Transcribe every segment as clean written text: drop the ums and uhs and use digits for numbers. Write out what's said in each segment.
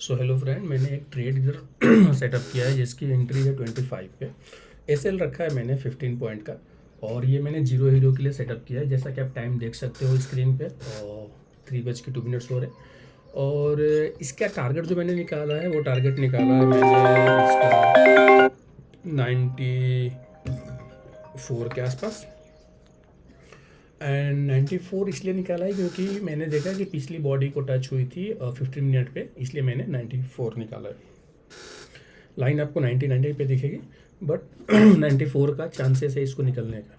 So hello friend, मैंने एक trade इधर सेटअप किया है जिसकी एंट्री है 25 पे। एसएल रखा है मैंने 15 पॉइंट का, और ये मैंने जीरो हीरो के लिए सेटअप किया है। जैसा कि आप टाइम देख सकते हो स्क्रीन पे, और 3:02 हो रहे। और इसका टारगेट जो मैंने निकाला है, वो टारगेट निकाला है मैंने इसका 94 के आसपास। एंड 94 इसलिए निकाला है क्योंकि मैंने देखा कि पिछली बॉडी को टच हुई थी 15 मिनट पे, इसलिए मैंने 94 निकाला है। लाइन आपको 90 पे दिखेगी, बट 94 का चांसेस है इसको निकलने का।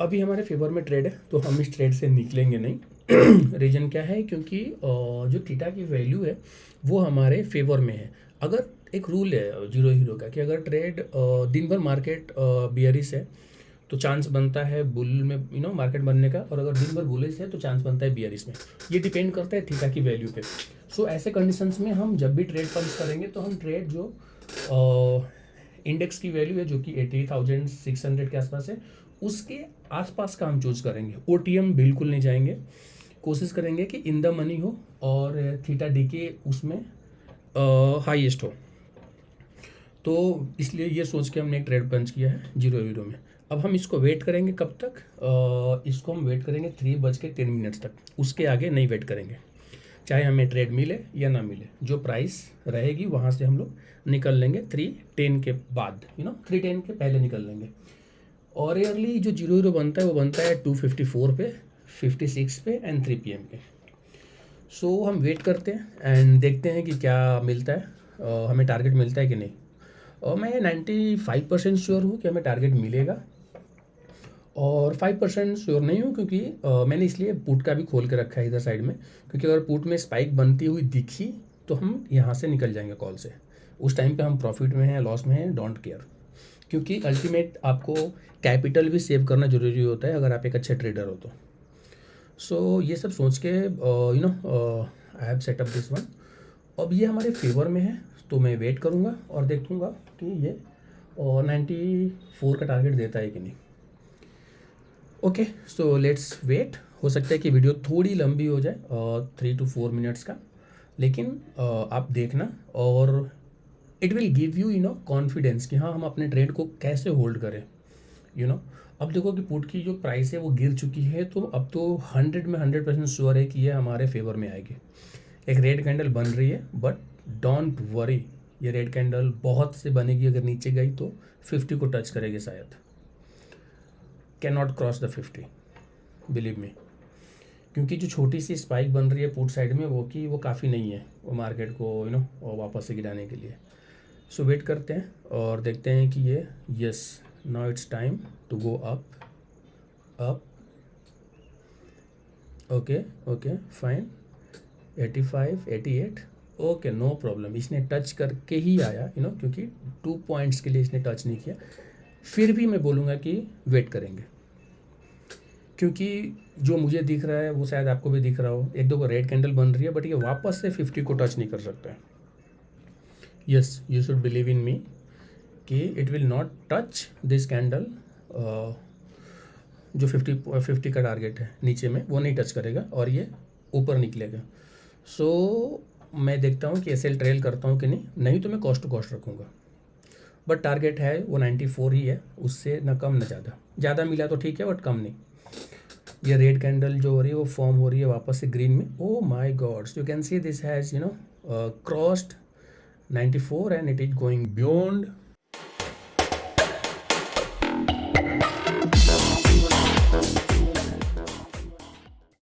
अभी हमारे फेवर में ट्रेड है, तो हम इस ट्रेड से निकलेंगे नहीं। रीज़न क्या है? क्योंकि जो थीटा की वैल्यू है वो हमारे फेवर में है। अगर एक रूल है जीरो हीरो का कि अगर ट्रेड दिन भर मार्केट बियरिश है तो चांस बनता है बुल में मार्केट बनने का, और अगर दिन भर बुलिश है तो चांस बनता है बियरिश में। ये डिपेंड करता है थीटा की वैल्यू पे। सो ऐसे कंडीशंस में हम जब भी ट्रेड पंच करेंगे तो हम ट्रेड जो इंडेक्स की वैल्यू है जो कि 80,600 के आसपास है, उसके आसपास का हम चूज करेंगे। ओटीएम बिल्कुल नहीं जाएंगे, कोशिश करेंगे कि इन द मनी हो और थीटा डी के उसमें हाईएस्ट हो। तो इसलिए ये सोच के हमने एक ट्रेड पंच किया है जीरो हीरो में। अब हम इसको वेट करेंगे कब तक? इसको हम वेट करेंगे 3:10 तक, उसके आगे नहीं वेट करेंगे। चाहे हमें ट्रेड मिले या ना मिले, जो प्राइस रहेगी वहाँ से हम लोग निकल लेंगे 3:10 के बाद, 3:10 के पहले निकल लेंगे। और ईयरली जो जीरो हीरो बनता है वो बनता है 254 पे, 56 पे एंड 3 PM पे। सो हम वेट करते हैं एंड देखते हैं कि क्या मिलता है, हमें टारगेट मिलता है कि नहीं। और मैं 95% श्योर हूँ कि हमें टारगेट मिलेगा, और 5% श्योर नहीं हूँ क्योंकि मैंने इसलिए पुट का भी खोल के रखा है इधर साइड में, क्योंकि अगर पुट में स्पाइक बनती हुई दिखी तो हम यहाँ से निकल जाएंगे कॉल से। उस टाइम पे हम प्रॉफिट में हैं लॉस में हैं, डोंट केयर। क्योंकि अल्टीमेट आपको कैपिटल भी सेव करना ज़रूरी होता है अगर आप एक अच्छे ट्रेडर हो तो। सो ये सब सोच के I have setup this one. अब ये हमारे फेवर में है तो मैं वेट करूँगा और देखूँगा कि ये 94 का टारगेट देता है कि नहीं। Okay, so let's wait. हो सकता है कि वीडियो थोड़ी लंबी हो जाए, 3 to 4 मिनट्स का, लेकिन आप देखना, और it will give you confidence कि हाँ हम अपने ट्रेड को कैसे होल्ड करें। अब देखो कि पुट की जो प्राइस है वो गिर चुकी है, तो अब तो 100 में 100% श्योर है कि ये हमारे फेवर में आएगी। एक रेड कैंडल बन रही है, बट डोंट वरी, ये रेड कैंडल बहुत से बनेगी। अगर नीचे गई तो 50 को टच करेगी शायद, can not cross the 50, believe me. क्योंकि जो छोटी सी स्पाइक बन रही है पुट साइड में वो काफ़ी नहीं है वो मार्केट को वापस से गिराने के लिए। सो वेट करते हैं और देखते हैं कि ये yes, now it's time to go up up. Okay okay fine, 85 88, okay no problem. इसने टच करके ही आया, क्योंकि 2 पॉइंट्स के लिए इसने टच नहीं किया। फिर भी मैं बोलूँगा कि वेट करेंगे, क्योंकि जो मुझे दिख रहा है वो शायद आपको भी दिख रहा हो। एक दो रेड कैंडल बन रही है, बट ये वापस से 50 को टच नहीं कर सकता है। Yes, you should believe in me कि it will not touch this candle. जो 50 का टारगेट है नीचे में, वो नहीं टच करेगा और ये ऊपर निकलेगा। सो मैं देखता हूँ कि एसएल ट्रेल करता हूँ कि नहीं तो मैं कॉस्ट टू कॉस्ट रखूँगा। बट टारगेट है वो 94 ही है, उससे ना कम ना ज़्यादा। ज़्यादा मिला तो ठीक है, बट कम नहीं। ये रेड कैंडल जो हो रही है वो फॉर्म हो रही है वापस से ग्रीन में। Oh my God's, you can see this has crossed 94 and it is going beyond